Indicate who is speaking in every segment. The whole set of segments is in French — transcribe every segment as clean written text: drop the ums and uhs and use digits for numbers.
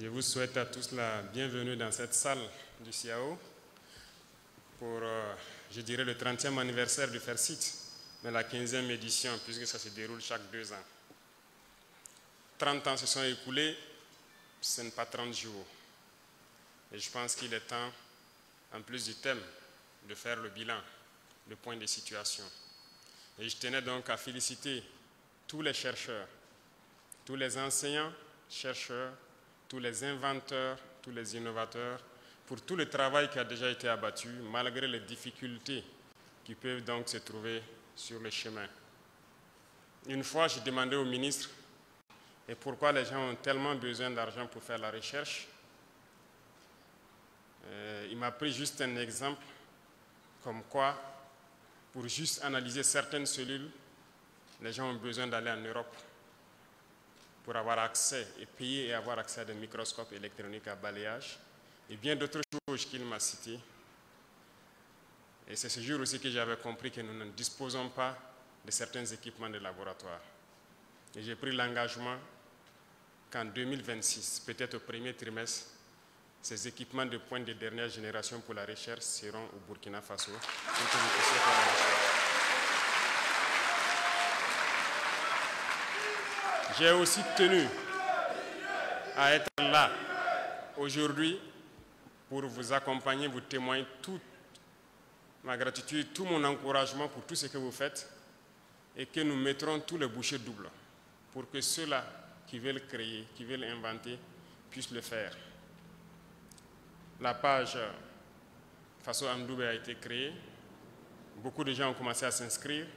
Speaker 1: Je vous souhaite à tous la bienvenue dans cette salle du CIAO pour, je dirais, le 30e anniversaire du FAIRCIT, mais la 15e édition, puisque ça se déroule chaque 2 ans. 30 ans se sont écoulés, ce n'est pas 30 jours. Et je pense qu'il est temps, en plus du thème, de faire le bilan, le point de situation. Et je tenais donc à féliciter tous les chercheurs, tous les enseignants, chercheurs, tous les inventeurs, tous les innovateurs, pour tout le travail qui a déjà été abattu, malgré les difficultés qui peuvent donc se trouver sur le chemin. Une fois, j'ai demandé au ministre et pourquoi les gens ont tellement besoin d'argent pour faire la recherche. Il m'a pris juste un exemple, comme quoi, pour juste analyser certaines cellules, les gens ont besoin d'aller en Europe pour avoir accès et payer et avoir accès à des microscopes électroniques à balayage et bien d'autres choses qu'il m'a citées. Et c'est ce jour aussi que j'avais compris que nous ne disposons pas de certains équipements de laboratoire. Et j'ai pris l'engagement qu'en 2026, peut-être au premier trimestre, ces équipements de pointe de dernière génération pour la recherche seront au Burkina Faso pour que vous puissiez faire la recherche. J'ai aussi tenu à être là aujourd'hui pour vous accompagner, vous témoigner toute ma gratitude, tout mon encouragement pour tout ce que vous faites et que nous mettrons tous les bouchées doubles pour que ceux-là qui veulent créer, qui veulent inventer, puissent le faire. La page Faso Amdoubé a été créée, beaucoup de gens ont commencé à s'inscrire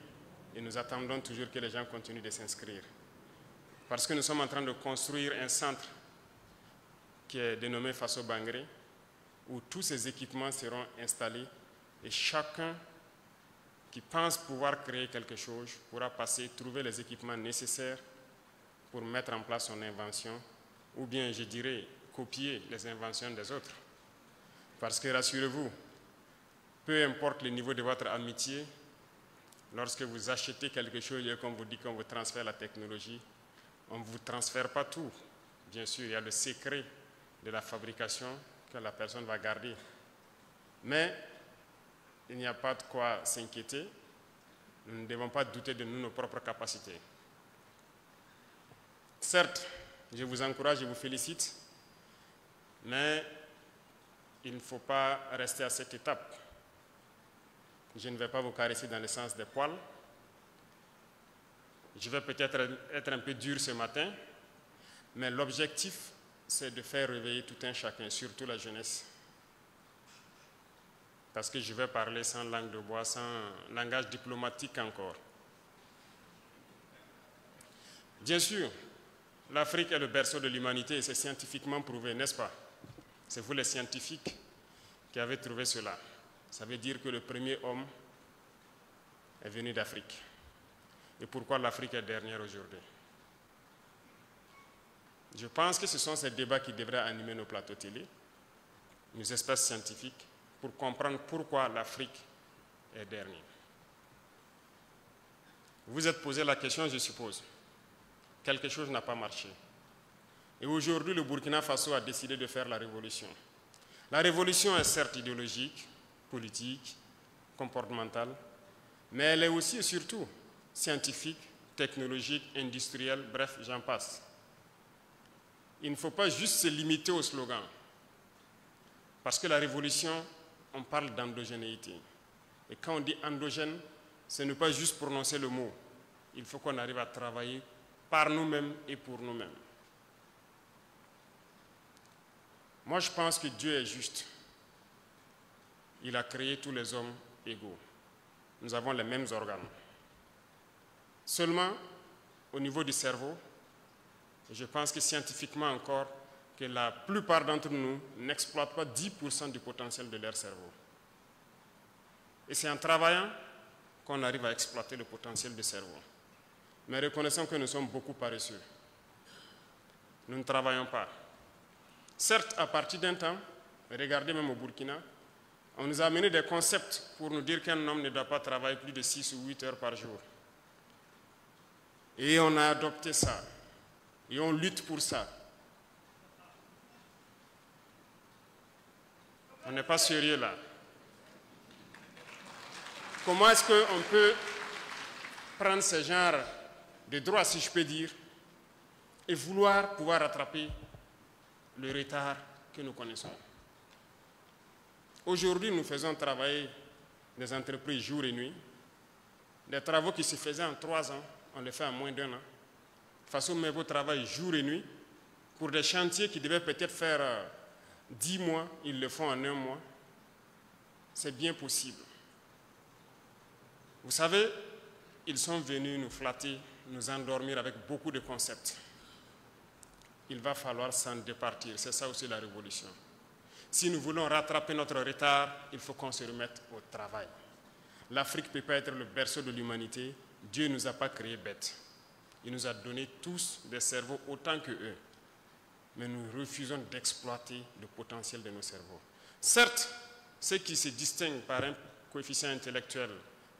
Speaker 1: et nous attendons toujours que les gens continuent de s'inscrire. Parce que nous sommes en train de construire un centre qui est dénommé Faso Bangré, où tous ces équipements seront installés et chacun qui pense pouvoir créer quelque chose pourra passer, trouver les équipements nécessaires pour mettre en place son invention, ou bien, je dirais, copier les inventions des autres. Parce que, rassurez-vous, peu importe le niveau de votre amitié, lorsque vous achetez quelque chose et qu'on vous dit qu'on vous transfère la technologie, on ne vous transfère pas tout. Bien sûr, il y a le secret de la fabrication que la personne va garder. Mais il n'y a pas de quoi s'inquiéter. Nous ne devons pas douter de nous, nos propres capacités. Certes, je vous encourage, je vous félicite, mais il ne faut pas rester à cette étape. Je ne vais pas vous caresser dans le sens des poils. Je vais peut-être être un peu dur ce matin, mais l'objectif, c'est de faire réveiller tout un chacun, surtout la jeunesse. Parce que je vais parler sans langue de bois, sans langage diplomatique encore. Bien sûr, l'Afrique est le berceau de l'humanité et c'est scientifiquement prouvé, n'est-ce pas? C'est vous les scientifiques qui avez trouvé cela. Ça veut dire que le premier homme est venu d'Afrique. Et pourquoi l'Afrique est dernière aujourd'hui? Je pense que ce sont ces débats qui devraient animer nos plateaux télé, nos espaces scientifiques, pour comprendre pourquoi l'Afrique est dernière. Vous vous êtes posé la question, je suppose. Quelque chose n'a pas marché. Et aujourd'hui, le Burkina Faso a décidé de faire la révolution. La révolution est certes idéologique, politique, comportementale, mais elle est aussi et surtout scientifique, technologique, industrielle, bref, j'en passe. Il ne faut pas juste se limiter au slogan. Parce que la révolution, on parle d'endogénéité. Et quand on dit endogène, ce n'est pas juste prononcer le mot. Il faut qu'on arrive à travailler par nous-mêmes et pour nous-mêmes. Moi, je pense que Dieu est juste. Il a créé tous les hommes égaux. Nous avons les mêmes organes. Seulement, au niveau du cerveau, je pense que scientifiquement encore, que la plupart d'entre nous n'exploitent pas 10% du potentiel de leur cerveau. Et c'est en travaillant qu'on arrive à exploiter le potentiel du cerveau. Mais reconnaissons que nous sommes beaucoup paresseux. Nous ne travaillons pas. Certes, à partir d'un temps, regardez même au Burkina, on nous a amené des concepts pour nous dire qu'un homme ne doit pas travailler plus de 6 ou 8 heures par jour. Et on a adopté ça. Et on lutte pour ça. n'est pas sérieux là. Comment est-ce qu'on peut prendre ce genre de droit, si je peux dire, et vouloir pouvoir rattraper le retard que nous connaissons? Aujourd'hui, nous faisons travailler des entreprises jour et nuit. Des travaux qui se faisaient en 3 ans, on les fait en moins d'1 an. Façon mais vous travaillez jour et nuit. Pour des chantiers qui devaient peut-être faire 10 mois, ils le font en 1 mois. C'est bien possible. Vous savez, ils sont venus nous flatter, nous endormir avec beaucoup de concepts. Il va falloir s'en départir. C'est ça aussi la révolution. Si nous voulons rattraper notre retard, il faut qu'on se remette au travail. L'Afrique ne peut pas être le berceau de l'humanité. Dieu ne nous a pas créés bêtes. Il nous a donné tous des cerveaux autant que eux. Mais nous refusons d'exploiter le potentiel de nos cerveaux. Certes, ceux qui se distinguent par un coefficient intellectuel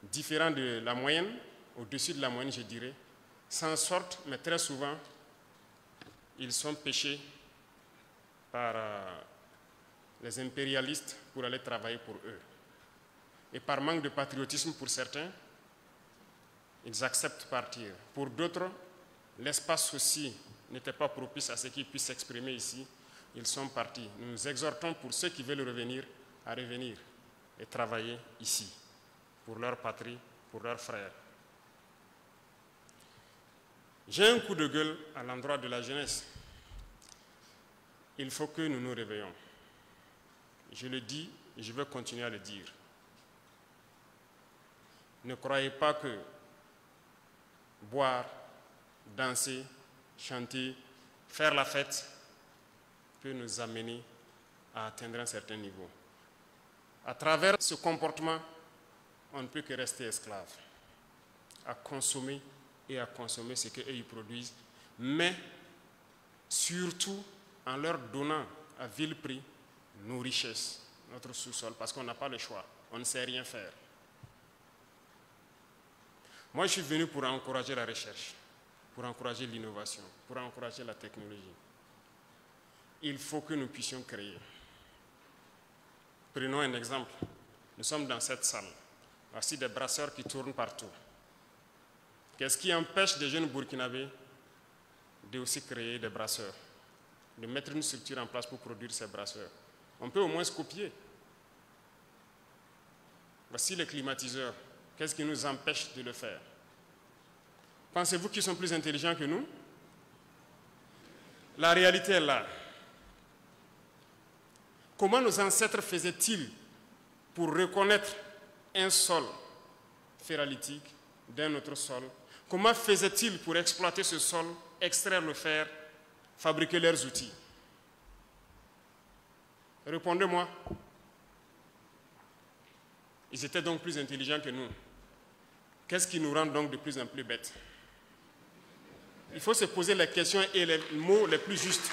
Speaker 1: différent de la moyenne, au-dessus de la moyenne, je dirais, s'en sortent, mais très souvent, ils sont pêchés par les impérialistes pour aller travailler pour eux. Et par manque de patriotisme pour certains, ils acceptent partir. Pour d'autres, l'espace aussi n'était pas propice à ce qu'ils puissent s'exprimer ici. Ils sont partis. Nous nous exhortons pour ceux qui veulent revenir à revenir et travailler ici, pour leur patrie, pour leurs frères. J'ai un coup de gueule à l'endroit de la jeunesse. Il faut que nous nous réveillons. Je le dis et je vais continuer à le dire. Ne croyez pas que boire, danser, chanter, faire la fête peut nous amener à atteindre un certain niveau. À travers ce comportement, on ne peut que rester esclave, à consommer et à consommer ce qu'eux produisent, mais surtout en leur donnant à vil prix nos richesses, notre sous-sol, parce qu'on n'a pas le choix, on ne sait rien faire. Moi, je suis venu pour encourager la recherche, pour encourager l'innovation, pour encourager la technologie. Il faut que nous puissions créer. Prenons un exemple. Nous sommes dans cette salle. Voici des brasseurs qui tournent partout. Qu'est-ce qui empêche des jeunes Burkinabés de aussi créer des brasseurs, de mettre une structure en place pour produire ces brasseurs? On peut au moins se copier. Voici les climatiseurs. Qu'est-ce qui nous empêche de le faire? Pensez-vous qu'ils sont plus intelligents que nous? La réalité est là. Comment nos ancêtres faisaient-ils pour reconnaître un sol ferralitique d'un autre sol? Comment faisaient-ils pour exploiter ce sol, extraire le fer, fabriquer leurs outils? Répondez-moi. Ils étaient donc plus intelligents que nous. Qu'est-ce qui nous rend donc de plus en plus bêtes? Il faut se poser les questions et les mots les plus justes.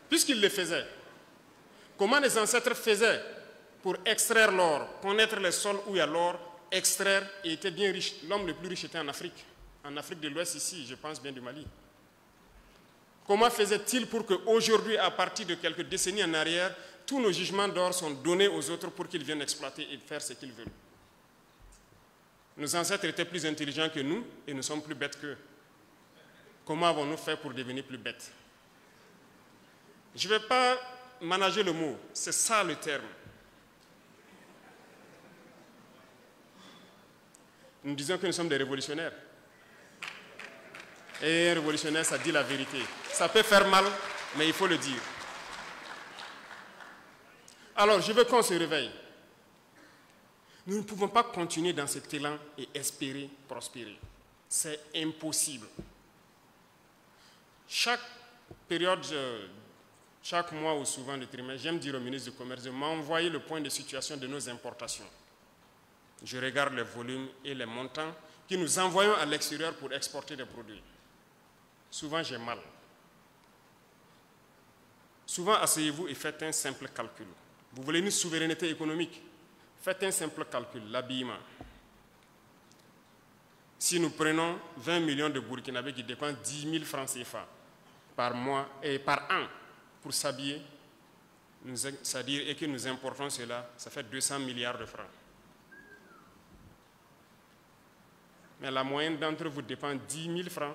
Speaker 1: Puisqu'ils le faisaient, comment les ancêtres faisaient pour extraire l'or, connaître les sols où il y a l'or, extraire et étaient bien riches? L'homme le plus riche était en Afrique de l'Ouest ici, je pense bien du Mali. Comment faisait-il pour qu'aujourd'hui, à partir de quelques décennies en arrière, tous nos jugements d'or sont donnés aux autres pour qu'ils viennent exploiter et faire ce qu'ils veulent? Nos ancêtres étaient plus intelligents que nous et nous sommes plus bêtes qu'eux. Comment avons-nous fait pour devenir plus bêtes? Je ne vais pas manager le mot, c'est ça le terme. Nous disons que nous sommes des révolutionnaires. Et un révolutionnaire, ça dit la vérité. Ça peut faire mal, mais il faut le dire. Alors, je veux qu'on se réveille. Nous ne pouvons pas continuer dans cet élan et espérer prospérer. C'est impossible. Chaque période, chaque mois ou souvent le trimestre, j'aime dire au ministre du Commerce de m'envoyer le point de situation de nos importations. Je regarde les volumes et les montants que nous envoyons à l'extérieur pour exporter des produits. Souvent, j'ai mal. Souvent, asseyez-vous et faites un simple calcul. Vous voulez une souveraineté économique? Faites un simple calcul, l'habillement. Si nous prenons 20 millions de Burkinabés qui dépensent 10 000 francs CFA par mois et par an pour s'habiller, c'est-à-dire et que nous importons cela, ça fait 200 milliards de francs. Mais la moyenne d'entre vous dépend 10 000 francs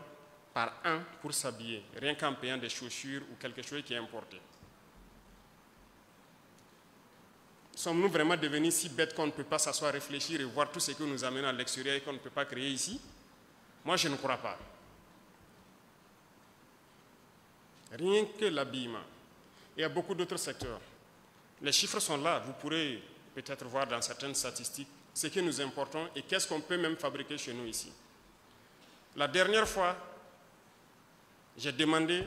Speaker 1: par an pour s'habiller, rien qu'en payant des chaussures ou quelque chose qui est importé. Sommes-nous vraiment devenus si bêtes qu'on ne peut pas s'asseoir, réfléchir et voir tout ce que nous amenons à l'extérieur et qu'on ne peut pas créer ici? Moi, je ne crois pas. Rien que l'habillement. Il y a beaucoup d'autres secteurs. Les chiffres sont là, vous pourrez peut-être voir dans certaines statistiques ce que nous importons et qu'est-ce qu'on peut même fabriquer chez nous ici. La dernière fois, j'ai demandé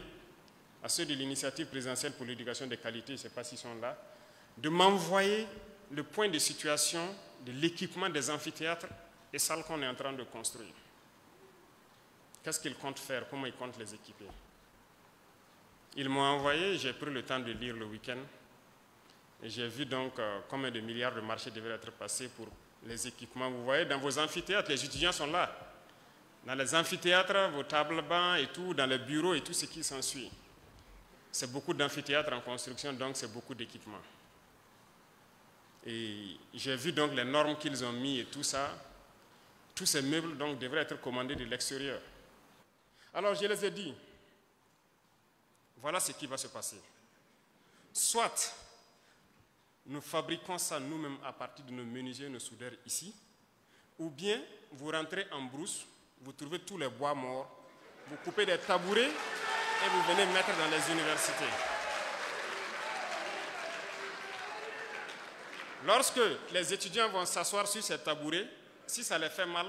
Speaker 1: à ceux de l'initiative présidentielle pour l'éducation de qualité, je ne sais pas s'ils sont là, de m'envoyer le point de situation de l'équipement des amphithéâtres et salles qu'on est en train de construire. Qu'est-ce qu'ils comptent faire? Comment ils comptent les équiper? Ils m'ont envoyé, j'ai pris le temps de lire le week-end, et j'ai vu donc combien de milliards de marchés devraient être passés pour les équipements. Vous voyez, dans vos amphithéâtres, les étudiants sont là. Dans les amphithéâtres, vos tables bancs et tout, dans les bureaux et tout ce qui s'ensuit. C'est beaucoup d'amphithéâtres en construction, donc c'est beaucoup d'équipements. Et j'ai vu donc les normes qu'ils ont mis et tout ça. Tous ces meubles donc devraient être commandés de l'extérieur. Alors je les ai dit, voilà ce qui va se passer. Soit nous fabriquons ça nous-mêmes à partir de nos menuisiers, nos soudeurs ici, ou bien vous rentrez en brousse, vous trouvez tous les bois morts, vous coupez des tabourets et vous venez mettre dans les universités. Lorsque les étudiants vont s'asseoir sur ces tabourets, si ça les fait mal,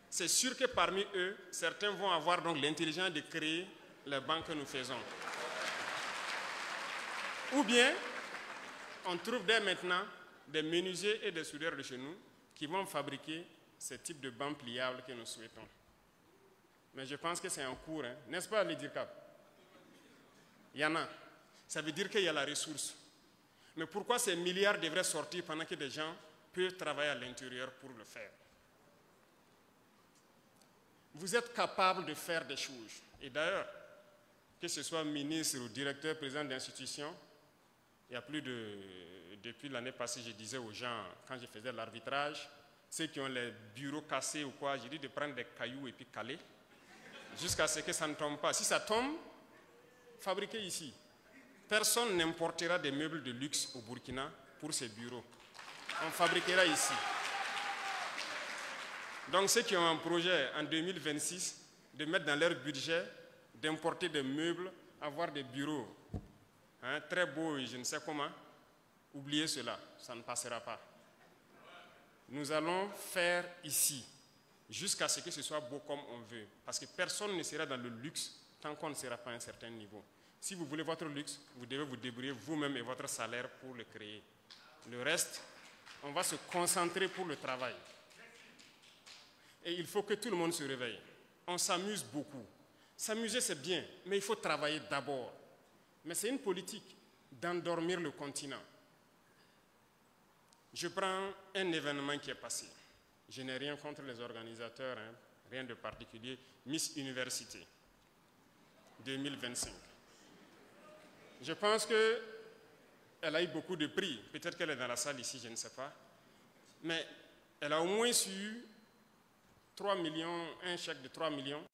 Speaker 1: c'est sûr que parmi eux, certains vont avoir donc l'intelligence de créer les bancs que nous faisons. Ou bien, on trouve dès maintenant des menuisiers et des soudeurs de chez nous qui vont fabriquer ce type de bancs pliables que nous souhaitons. Mais je pense que c'est en cours, hein. N'est-ce pas, les DIRCAP? Il y en a. Ça veut dire qu'il y a la ressource. Mais pourquoi ces milliards devraient sortir pendant que des gens peuvent travailler à l'intérieur pour le faire? Vous êtes capable de faire des choses. Et d'ailleurs, que ce soit ministre ou directeur, président d'institution, il y a plus de... Depuis l'année passée, je disais aux gens, quand je faisais l'arbitrage, ceux qui ont les bureaux cassés ou quoi, j'ai dit de prendre des cailloux et puis caler, jusqu'à ce que ça ne tombe pas. Si ça tombe, fabriquez ici. Personne n'importera des meubles de luxe au Burkina pour ces bureaux. On fabriquera ici. Donc ceux qui ont un projet en 2026 de mettre dans leur budget d'importer des meubles, avoir des bureaux très beaux et je ne sais comment, oubliez cela, ça ne passera pas. Nous allons faire ici, jusqu'à ce que ce soit beau comme on veut. Parce que personne ne sera dans le luxe tant qu'on ne sera pas à un certain niveau. Si vous voulez votre luxe, vous devez vous débrouiller vous-même et votre salaire pour le créer. Le reste, on va se concentrer pour le travail. Et il faut que tout le monde se réveille. On s'amuse beaucoup. S'amuser, c'est bien, mais il faut travailler d'abord. Mais c'est une politique d'endormir le continent. Je prends un événement qui est passé. Je n'ai rien contre les organisateurs, hein, rien de particulier. Miss Université 2025. Je pense qu'elle a eu beaucoup de prix. Peut-être qu'elle est dans la salle ici, je ne sais pas. Mais elle a au moins eu 3 millions, un chèque de 3 millions,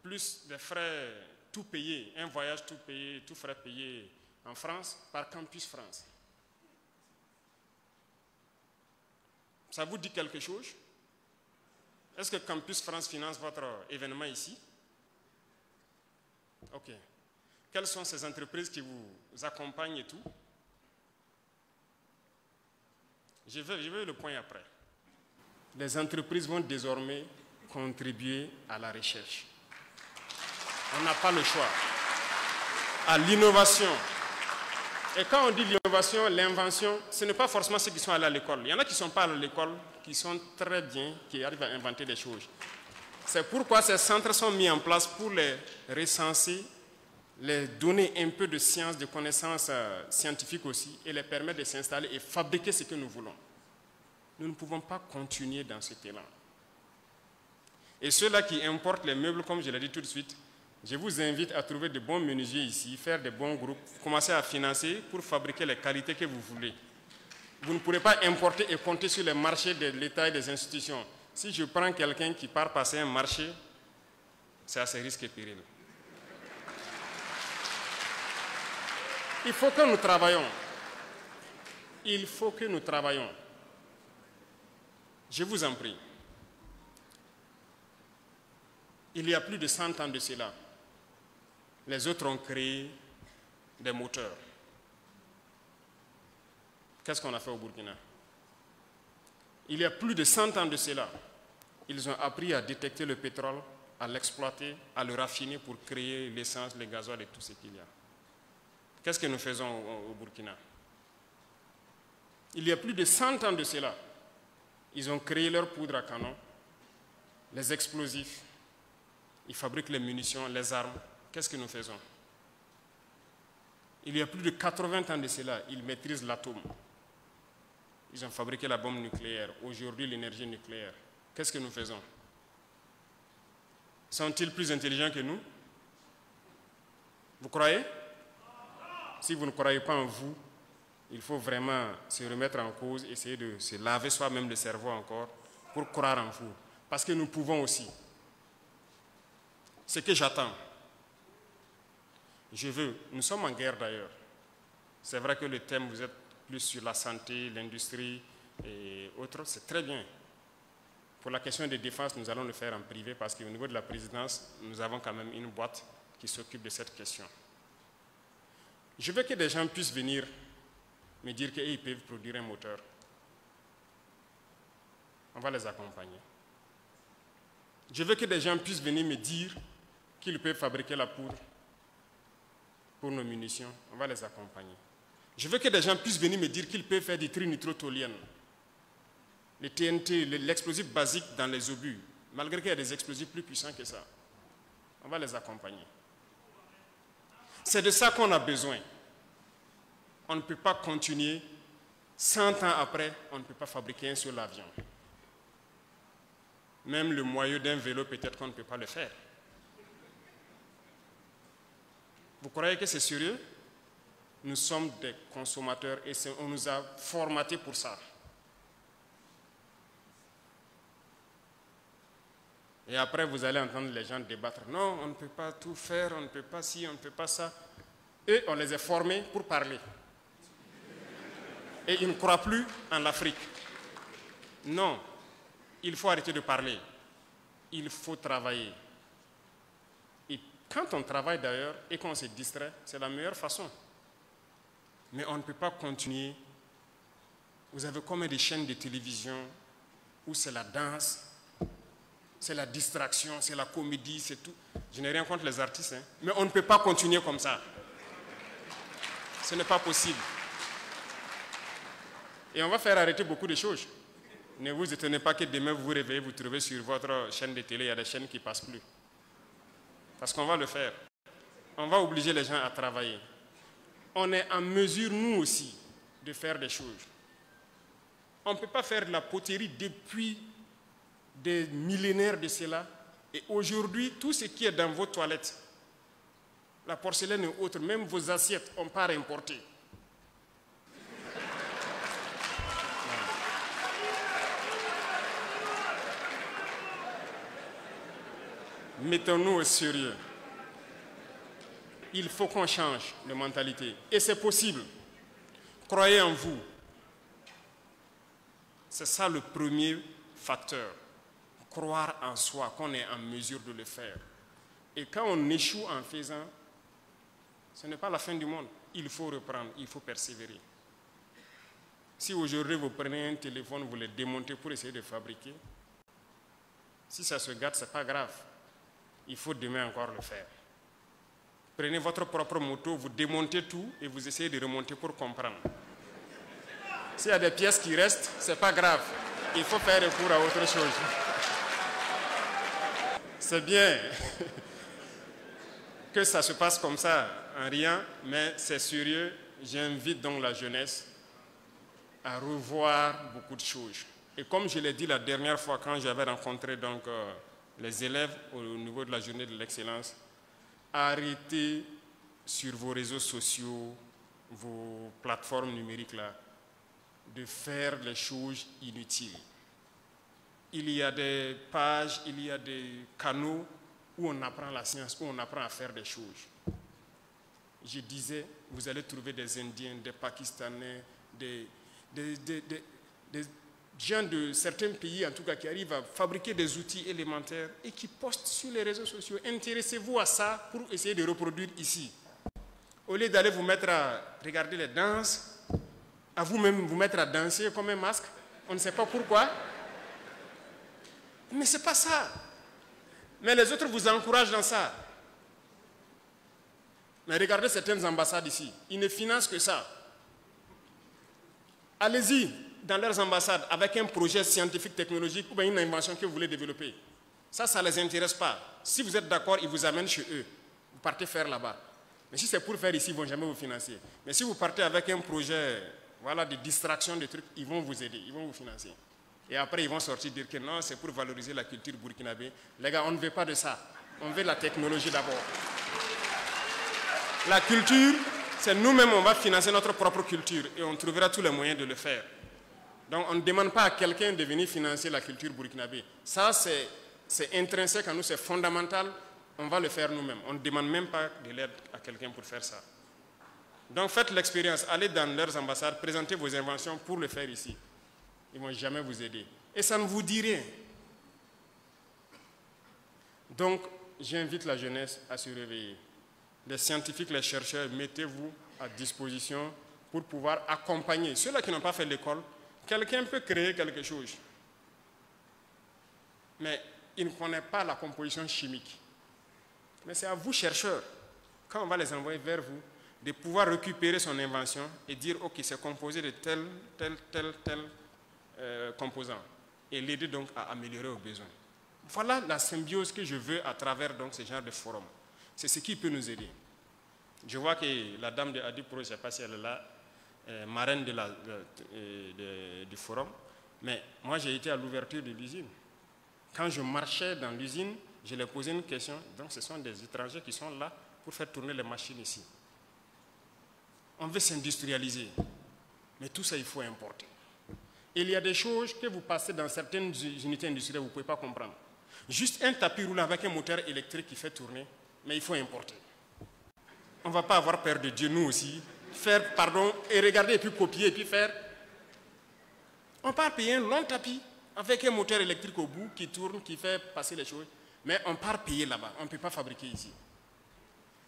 Speaker 1: plus des frais tout payés, un voyage tout payé, tout frais payé en France, par Campus France. Ça vous dit quelque chose? Est-ce que Campus France finance votre événement ici? Ok. Quelles sont ces entreprises qui vous accompagnent et tout? Je vais le point après. Les entreprises vont désormais contribuer à la recherche. On n'a pas le choix. À l'innovation. Et quand on dit l'innovation, l'invention, ce n'est pas forcément ceux qui sont allés à l'école. Il y en a qui ne sont pas allés à l'école, qui sont très bien, qui arrivent à inventer des choses. C'est pourquoi ces centres sont mis en place pour les recenser, les donner un peu de science, de connaissances scientifiques aussi, et les permettre de s'installer et fabriquer ce que nous voulons. Nous ne pouvons pas continuer dans cet élan. Et ceux-là qui importent les meubles, comme je l'ai dit tout de suite, Je vous invite à trouver de bons menuisiers ici, faire de bons groupes, commencer à financer pour fabriquer les qualités que vous voulez. Vous ne pourrez pas importer et compter sur les marchés de l'État et des institutions. Si je prends quelqu'un qui part passer un marché, c'est à ses risques et périls. Il faut que nous travaillions. Il faut que nous travaillions. Je vous en prie. Il y a plus de 100 ans de cela, les autres ont créé des moteurs. Qu'est-ce qu'on a fait au Burkina? Il y a plus de 100 ans de cela, ils ont appris à détecter le pétrole, à l'exploiter, à le raffiner pour créer l'essence, le gasoil et tout ce qu'il y a. Qu'est-ce que nous faisons au Burkina? Il y a plus de 100 ans de cela, ils ont créé leur poudre à canon, les explosifs, ils fabriquent les munitions, les armes. Qu'est-ce que nous faisons? Il y a plus de 80 ans de cela, ils maîtrisent l'atome. Ils ont fabriqué la bombe nucléaire. Aujourd'hui, l'énergie nucléaire. Qu'est-ce que nous faisons? Sont-ils plus intelligents que nous? Vous croyez? Si vous ne croyez pas en vous, il faut vraiment se remettre en cause, essayer de se laver soi-même le cerveau encore pour croire en vous. Parce que nous pouvons aussi. Ce que j'attends, nous sommes en guerre d'ailleurs. C'est vrai que le thème, vous êtes plus sur la santé, l'industrie et autres, c'est très bien. Pour la question de défense, nous allons le faire en privé parce qu'au niveau de la présidence, nous avons quand même une boîte qui s'occupe de cette question. Je veux que des gens puissent venir me dire qu'ils peuvent produire un moteur. On va les accompagner. Je veux que des gens puissent venir me dire qu'ils peuvent fabriquer la poudre pour nos munitions. On va les accompagner. Je veux que des gens puissent venir me dire qu'ils peuvent faire du trinitrotoluène, le TNT, l'explosif basique dans les obus, malgré qu'il y a des explosifs plus puissants que ça. On va les accompagner. C'est de ça qu'on a besoin. On ne peut pas continuer, 100 ans après, on ne peut pas fabriquer un seul avion. Même le moyeu d'un vélo, peut-être qu'on ne peut pas le faire. Vous croyez que c'est sérieux? Nous sommes des consommateurs et on nous a formatés pour ça. Et après, vous allez entendre les gens débattre. Non, on ne peut pas tout faire, on ne peut pas ci, on ne peut pas ça. Et on les a formés pour parler. Et ils ne croient plus en l'Afrique. Non, il faut arrêter de parler. Il faut travailler. Et quand on travaille d'ailleurs et qu'on se distrait, c'est la meilleure façon. Mais on ne peut pas continuer. Vous avez combien de chaînes de télévision où c'est la danse, c'est la distraction, c'est la comédie, c'est tout. Je n'ai rien contre les artistes, hein, mais on ne peut pas continuer comme ça. Ce n'est pas possible. Et on va faire arrêter beaucoup de choses. Ne vous étonnez pas que demain vous vous réveillez, vous trouvez sur votre chaîne de télé, il y a des chaînes qui ne passent plus. Parce qu'on va le faire. On va obliger les gens à travailler. On est en mesure, nous aussi, de faire des choses. On ne peut pas faire de la poterie depuis des millénaires de cela. Et aujourd'hui, tout ce qui est dans vos toilettes, la porcelaine et autres, même vos assiettes, on part importer. Mettons-nous au sérieux. Il faut qu'on change de mentalité. Et c'est possible. Croyez en vous. C'est ça le premier facteur. Croire en soi, qu'on est en mesure de le faire. Et quand on échoue en faisant, ce n'est pas la fin du monde. Il faut reprendre, il faut persévérer. Si aujourd'hui vous prenez un téléphone, vous le démontez pour essayer de fabriquer, si ça se gâte, ce n'est pas grave. Il faut demain encore le faire. Prenez votre propre moto, vous démontez tout et vous essayez de remonter pour comprendre. S'il y a des pièces qui restent, ce n'est pas grave. Il faut faire recours à autre chose. C'est bien que ça se passe comme ça, en rien, mais c'est sérieux. J'invite donc la jeunesse à revoir beaucoup de choses. Et comme je l'ai dit la dernière fois quand j'avais rencontré donc, les élèves au niveau de la journée de l'excellence, arrêtez sur vos réseaux sociaux, vos plateformes numériques là, de faire les choses inutiles. Il y a des pages, il y a des canaux où on apprend la science, où on apprend à faire des choses. Je disais, vous allez trouver des Indiens, des Pakistanais, des gens de certains pays, en tout cas, qui arrivent à fabriquer des outils élémentaires et qui postent sur les réseaux sociaux. Intéressez-vous à ça pour essayer de reproduire ici. Au lieu d'aller vous mettre à regarder les danses, à vous-même vous mettre à danser comme un masque, on ne sait pas pourquoi. Mais ce n'est pas ça. Mais les autres vous encouragent dans ça. Mais regardez certaines ambassades ici, ils ne financent que ça. Allez-y dans leurs ambassades avec un projet scientifique, technologique ou bien une invention que vous voulez développer. Ça ne les intéresse pas. Si vous êtes d'accord, ils vous amènent chez eux. Vous partez faire là-bas. Mais si c'est pour faire ici, ils ne vont jamais vous financer. Mais si vous partez avec un projet voilà, de distraction, de trucs, ils vont vous aider, ils vont vous financer. Et après, ils vont sortir dire que non, c'est pour valoriser la culture burkinabé. Les gars, on ne veut pas de ça. On veut la technologie d'abord. La culture, c'est nous-mêmes, on va financer notre propre culture et on trouvera tous les moyens de le faire. Donc, on ne demande pas à quelqu'un de venir financer la culture burkinabé. Ça, c'est intrinsèque à nous, c'est fondamental. On va le faire nous-mêmes. On ne demande même pas de l'aide à quelqu'un pour faire ça. Donc, faites l'expérience. Allez dans leurs ambassades, présentez vos inventions pour le faire ici. Ils ne vont jamais vous aider. Et ça ne vous dit rien. Donc, j'invite la jeunesse à se réveiller. Les scientifiques, les chercheurs, mettez-vous à disposition pour pouvoir accompagner. Ceux-là qui n'ont pas fait l'école, quelqu'un peut créer quelque chose. Mais il ne connaît pas la composition chimique. Mais c'est à vous, chercheurs, quand on va les envoyer vers vous, de pouvoir récupérer son invention et dire, OK, c'est composé de tel composant. Et l'aider donc à améliorer aux besoins. Voilà la symbiose que je veux à travers donc, ce genre de forum. C'est ce qui peut nous aider. Je vois que la dame de Adipro, je ne sais pas si elle est là, marraine du forum, mais moi j'ai été à l'ouverture de l'usine. Quand je marchais dans l'usine, je leur posais une question. Donc ce sont des étrangers qui sont là pour faire tourner les machines ici. On veut s'industrialiser, mais tout ça il faut importer. Il y a des choses que vous passez dans certaines unités industrielles, vous ne pouvez pas comprendre. Juste un tapis roulant avec un moteur électrique qui fait tourner, mais il faut importer. On ne va pas avoir peur de Dieu, nous aussi. Faire, pardon, et regarder, et puis copier, et puis faire. On part payer un long tapis avec un moteur électrique au bout qui tourne, qui fait passer les choses. Mais on part payer là-bas, on ne peut pas fabriquer ici.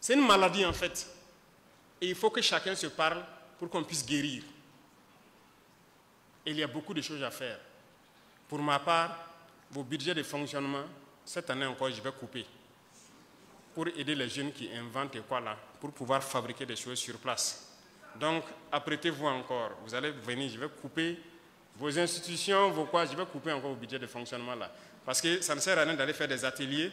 Speaker 1: C'est une maladie en fait. Et il faut que chacun se parle pour qu'on puisse guérir. Et il y a beaucoup de choses à faire. Pour ma part, vos budgets de fonctionnement, cette année encore, je vais couper. Pour aider les jeunes qui inventent et quoi là, pour pouvoir fabriquer des choses sur place. Donc, apprêtez-vous encore. Vous allez venir, je vais couper vos institutions, vos quoi, je vais couper encore vos budgets de fonctionnement là. Parce que ça ne sert à rien d'aller faire des ateliers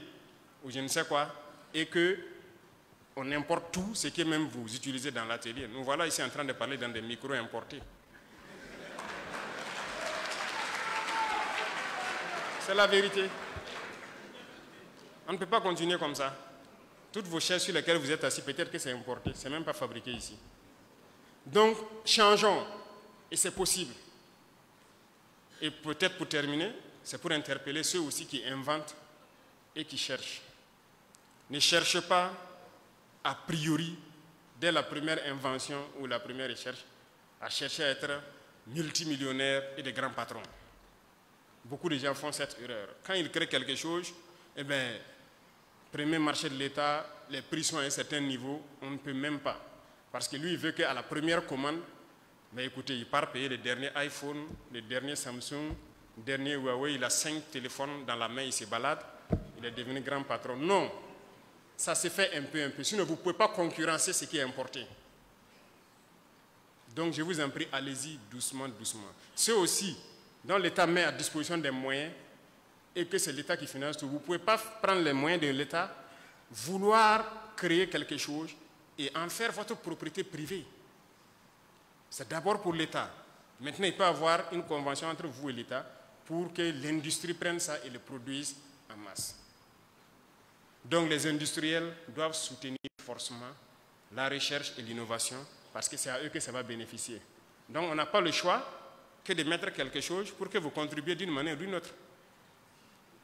Speaker 1: ou je ne sais quoi, et qu'on importe tout ce que même vous utilisez dans l'atelier. Nous voilà ici en train de parler dans des micros importés. C'est la vérité. On ne peut pas continuer comme ça. Toutes vos chaises sur lesquelles vous êtes assis, peut-être que c'est importé, ce n'est même pas fabriqué ici. Donc, changeons, et c'est possible. Et peut-être pour terminer, c'est pour interpeller ceux aussi qui inventent et qui cherchent. Ne cherchez pas, a priori, dès la première invention ou la première recherche, à chercher à être multimillionnaire et de grands patrons. Beaucoup de gens font cette erreur. Quand ils créent quelque chose, eh bien, premier marché de l'État, les prix sont à un certain niveau, on ne peut même pas. Parce que lui, il veut qu'à la première commande, mais écoutez, il part payer les derniers iPhone, les derniers Samsung, les derniers Huawei, il a 5 téléphones dans la main, il se balade, il est devenu grand patron. Non, ça se fait un peu. Sinon, vous ne pouvez pas concurrencer ce qui est importé. Donc, je vous en prie, allez-y doucement, doucement. Ceux aussi dont l'État met à disposition des moyens et que c'est l'État qui finance tout, vous ne pouvez pas prendre les moyens de l'État, vouloir créer quelque chose et en faire votre propriété privée. C'est d'abord pour l'État. Maintenant, il peut y avoir une convention entre vous et l'État pour que l'industrie prenne ça et le produise en masse. Donc les industriels doivent soutenir forcément la recherche et l'innovation parce que c'est à eux que ça va bénéficier. Donc on n'a pas le choix que de mettre quelque chose pour que vous contribuiez d'une manière ou d'une autre.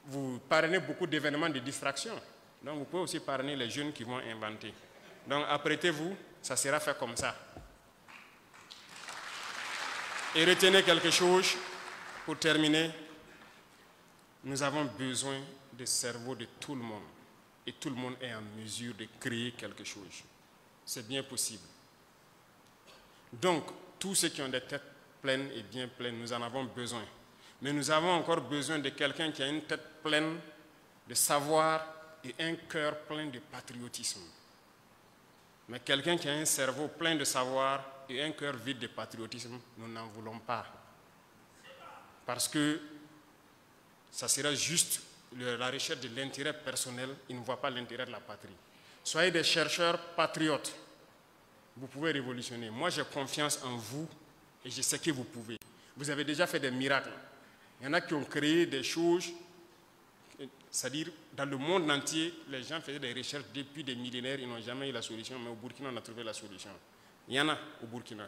Speaker 1: Vous parrainez beaucoup d'événements de distraction. Donc vous pouvez aussi parrainer les jeunes qui vont inventer. Donc apprêtez-vous, ça sera fait comme ça. Et retenez quelque chose pour terminer. Nous avons besoin des cerveaux de tout le monde. Et tout le monde est en mesure de créer quelque chose. C'est bien possible. Donc, tous ceux qui ont des têtes pleines et bien pleines, nous en avons besoin. Mais nous avons encore besoin de quelqu'un qui a une tête pleine de savoir et un cœur plein de patriotisme. Mais quelqu'un qui a un cerveau plein de savoir et un cœur vide de patriotisme, nous n'en voulons pas. Parce que ça sera juste la recherche de l'intérêt personnel, il ne voit pas l'intérêt de la patrie. Soyez des chercheurs patriotes. Vous pouvez révolutionner. Moi, j'ai confiance en vous et je sais que vous pouvez. Vous avez déjà fait des miracles. Il y en a qui ont créé des choses, c'est-à-dire dans le monde entier, les gens faisaient des recherches depuis des millénaires, ils n'ont jamais eu la solution, mais au Burkina, on a trouvé la solution. Il y en a au Burkina.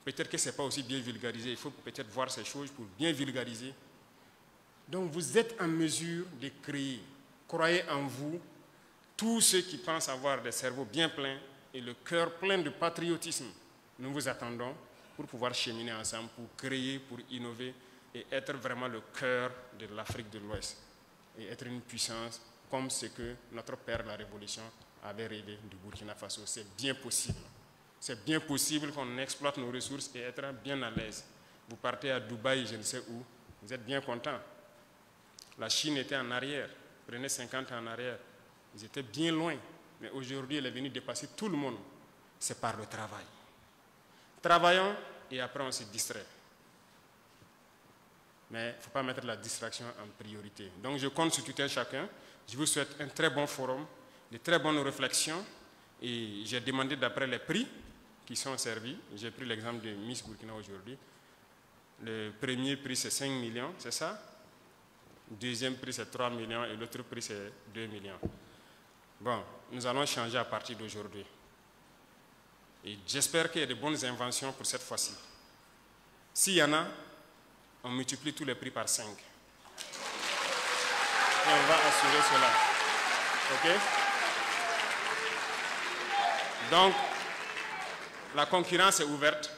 Speaker 1: Peut-être que ce n'est pas aussi bien vulgarisé, il faut peut-être voir ces choses pour bien vulgariser. Donc vous êtes en mesure de créer. Croyez en vous, tous ceux qui pensent avoir des cerveaux bien pleins et le cœur plein de patriotisme. Nous vous attendons pour pouvoir cheminer ensemble, pour créer, pour innover et être vraiment le cœur de l'Afrique de l'Ouest et être une puissance comme ce que notre père, la Révolution, avait rêvé du Burkina Faso. C'est bien possible. C'est bien possible qu'on exploite nos ressources et être bien à l'aise. Vous partez à Dubaï, je ne sais où, vous êtes bien content. La Chine était en arrière, prenez 50 ans en arrière. Ils étaient bien loin, mais aujourd'hui, elle est venue dépasser tout le monde. C'est par le travail. Travaillons et après on se distrait. Mais il ne faut pas mettre la distraction en priorité. Donc je compte sur tout un chacun. Je vous souhaite un très bon forum, de très bonnes réflexions. Et j'ai demandé d'après les prix qui sont servis. J'ai pris l'exemple de Miss Burkina aujourd'hui. Le premier prix, c'est 5 millions, c'est ça? Le deuxième prix, c'est 3 millions et l'autre prix, c'est 2 millions. Bon, nous allons changer à partir d'aujourd'hui. Et j'espère qu'il y a de bonnes inventions pour cette fois-ci. S'il y en a, on multiplie tous les prix par 5. Et on va assurer cela. OK? Donc, la concurrence est ouverte.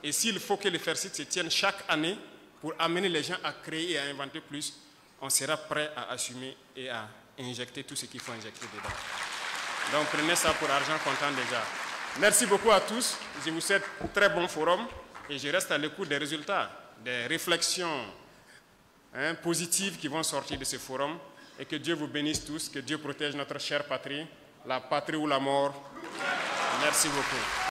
Speaker 1: Et s'il faut que les FAIRCIT se tiennent chaque année pour amener les gens à créer et à inventer plus, on sera prêt à assumer et à injecter tout ce qu'il faut injecter dedans. Donc, prenez ça pour argent comptant déjà. Merci beaucoup à tous. Je vous souhaite un très bon forum et je reste à l'écoute des résultats, des réflexions positives qui vont sortir de ce forum et que Dieu vous bénisse tous, que Dieu protège notre chère patrie, la patrie ou la mort. Merci beaucoup.